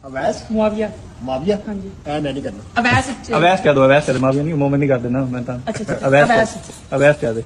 अवैस मुआविया। माविया हाँ जी। नहीं करना अवैस अवैस कह दो, अवैस कह दो, माविया नहीं, मोमिन नहीं कर देना मैं तो। अच्छा, अवैस अवैस कह दे।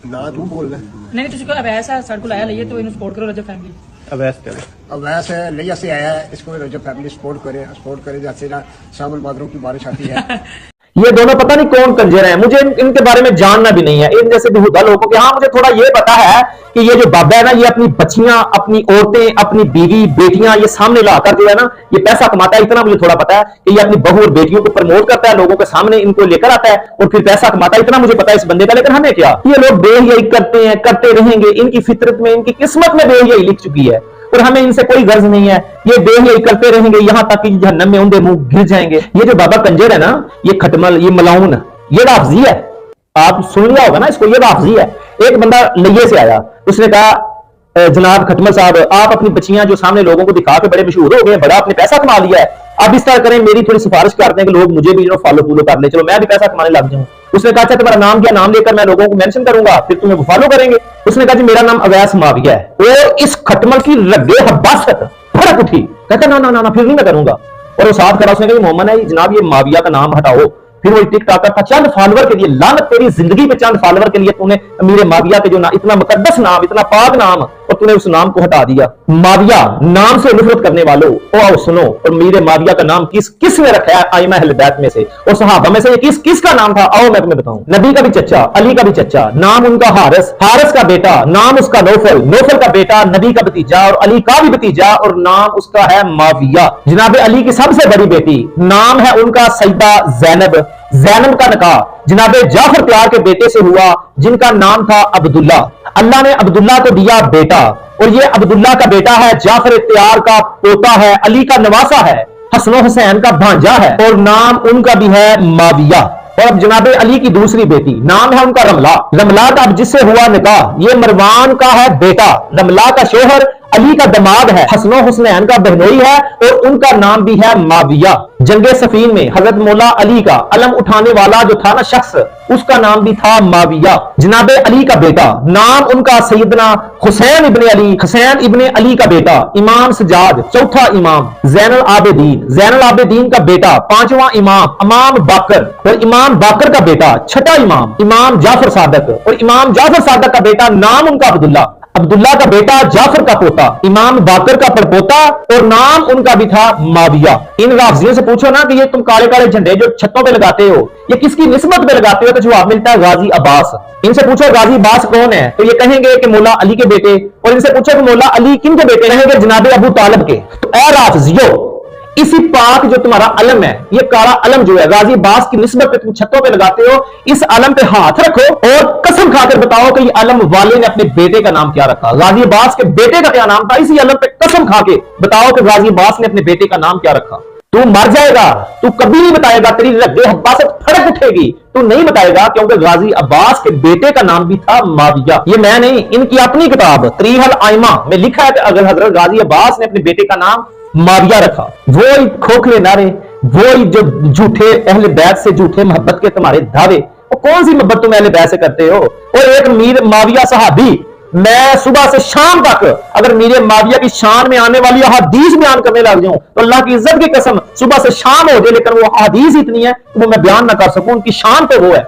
ना तू बोलना नहीं तुझे को अवैस है सड़ को लाया लइए तो इन्हें सपोर्ट करो रजब फैमिली। अवैस कह दो। अवैस नहीं से आया है, इसको रजब फैमिली सपोर्ट करे जैसे ना शामिल बादलों की बारिश आती है। ये दोनों पता नहीं कौन कंजर हैं, मुझे इनके बारे में जानना भी नहीं है। इन जैसे बेहुदा लोगों के, हाँ मुझे थोड़ा ये पता है कि ये जो बाबा है ना, ये अपनी बच्चियां, अपनी औरतें, अपनी बीवी बेटियां ये सामने लाकर जो है ना ये पैसा कमाता है। इतना मुझे थोड़ा पता है कि ये अपनी बहू और बेटियों को प्रमोट करता है, लोगों के सामने इनको लेकर आता है और फिर पैसा कमाता है। इतना मुझे पता है इस बंदे का। लेकिन हमें क्या, ये लोग बेहयाई करते हैं, करते रहेंगे। इनकी फितरत में, इनकी किस्मत में बेहयाई लिख चुकी है और हमें इनसे कोई गर्ज नहीं है। ये बेहयाई करते रहेंगे यहां तक कि जहन्नम में उनके मुंह गिर जाएंगे। ये जो बाबा कंजर है ना, ये खटमल, ये मलाउन, ये वाफजी है। आप सुन लिया होगा ना इसको, ये वाफजी है। एक बंदा लइये से आया, उसने कहा जनाब खटमल साहब, आप अपनी बच्चियां जो सामने लोगों को दिखा के बड़े मशहूर हो गए, बड़ा आपने पैसा कमा लिया है, आप इस तरह करें, मेरी थोड़ी सिफारिश कर दें कि लोग मुझे भी फॉलो कर ले, चलो मैं भी पैसा कमाने लग जाऊं। उसने कहा अच्छा तुम्हारा नाम क्या, नाम लेकर मैं लोगों को मेंशन करूंगा, फिर तुम्हें वो फॉलो करेंगे। उसने कहा जी मेरा नाम अवैस माविया है। और इस खटमल की रगे हब्बासत फड़क उठी, कहता ना ना ना ना फिर नहीं मैं करूंगा। और वो साथ करा, उसने कहा मोहम्मद है जनाब, ये माविया का नाम हटाओ। फिर वो टिकटॉकर था, चंद फॉलोवर के लिए, लानत तेरी जिंदगी पे, चंद फॉलोवर के लिए तूने अमीर माविया के जो ना इतना मुकद्दस नाम, इतना पाक नाम, और तूने उस नाम को हटा दिया। माविया नाम से नफरत करने वालों, ओ आओ सुनो, और अमीर माविया का नाम किसने रखा है आइमा अहले बैत में से और सहाबा में से? ये किसका नाम था? आओ मैं तुम्हें बताऊं। नबी का भी चचा, अली का भी चचा, नाम उनका हारिस, हारिस का बेटा, नाम उसका नौफल, नौफल का बेटा, नबी का भतीजा और अली का भी भतीजा, और नाम उसका है माविया। जनाब अली की सबसे बड़ी बेटी, नाम है उनका सईदा ज़ैनब। ज़ैनब का निकाह जनाब जाफर त्यार के बेटे से हुआ, जिनका नाम था अब्दुल्ला। अल्लाह ने अब्दुल्ला को दिया बेटा, और ये अब्दुल्ला का बेटा है, जाफर त्यार का पोता है, अली का नवासा है, हसन हुसैन का भांजा है, और नाम उनका भी है माविया। और अब जनाब अली की दूसरी बेटी, नाम है उनका रमला। रमला का अब जिससे हुआ निकाह, ये मरवान का है बेटा। रमला का शोहर अली का दमाद है, हसन हुसैन का बहनोई है, और उनका नाम भी है माविया। जंगे सफीन में हजरत मौला अली का अलम उठाने वाला जो था ना शख्स, उसका नाम भी था माविया। जनाब अली का बेटा, नाम उनका सैयदना हुसैन इब्ने अली, हुसैन इब्ने अली का बेटा, इमाम सजाद चौथा इमाम, ज़ैनुल आबिदीन, ज़ैनुल आबिदीन का बेटा पांचवा इमाम, इमाम बाकर, और इमाम बाकर का बेटा छठा इमाम, इमाम जाफर सादक, और इमाम जाफर सादक का बेटा नाम उनका अब्दुल्ला। अब्दुल्ला का बेटा जाफर का पोता, इमाम बाकर का पड़पोता, और नाम उनका भी था माविया। इन राफजियों से पूछो ना कि ये तुम काले काले झंडे जो छतों पे लगाते हो, ये किसकी निस्बत पे लगाते हो? तो जवाब मिलता है गाजी अब्बास। इनसे पूछो गाजी अब्बास कौन है, तो ये कहेंगे कि मौला अली के बेटे। और इनसे पूछो कि मौला अली किन के बेटे, कहेंगे जनाब अबू तालिब के। तो ऐ राफजियो, इसी पाक जो तुम्हारा अलम है, ये काला अलम जो है गाजी अब्बास की निस्बत पे तुम छतों पे लगाते हो, इस अलम पे हाथ रखो और कसम खाकर बताओ कि ये अलम वाले ने अपने बेटे का नाम क्या रखा। गाजी अब्बास के बेटे का क्या नाम था? इसी अलम पे कसम खा के बताओ कि गाजी अब्बास ने अपने बेटे का नाम क्या रखा। तू मर जाएगा, तू कभी नहीं बताएगा, तेरी रगे हब्बासत फड़क उठेगी, तू नहीं बताएगा, क्योंकि गाजी अब्बास के बेटे का नाम भी था माविया। ये मैं नहीं, इनकी अपनी किताब तरीहल आइमा में लिखा है कि अगर हजरत गाजी अब्बास ने अपने बेटे का नाम माविया रखा। वो ही खोखले नारे, वो ही जो झूठे अहले बैत से झूठे मोहब्बत के तुम्हारे दावे, वो कौन सी मोहब्बत तुम अहले बैत से करते हो? और एक मीर माविया सहाबी, मैं सुबह से शाम तक अगर मेरे माविया की शान में आने वाली हदीस बयान करने लग जाऊं तो अल्लाह की इज्जत की कसम सुबह से शाम हो जाए, लेकिन वो हदीस इतनी है कि वो मैं बयान ना कर सकूं। उनकी शान तो वो है।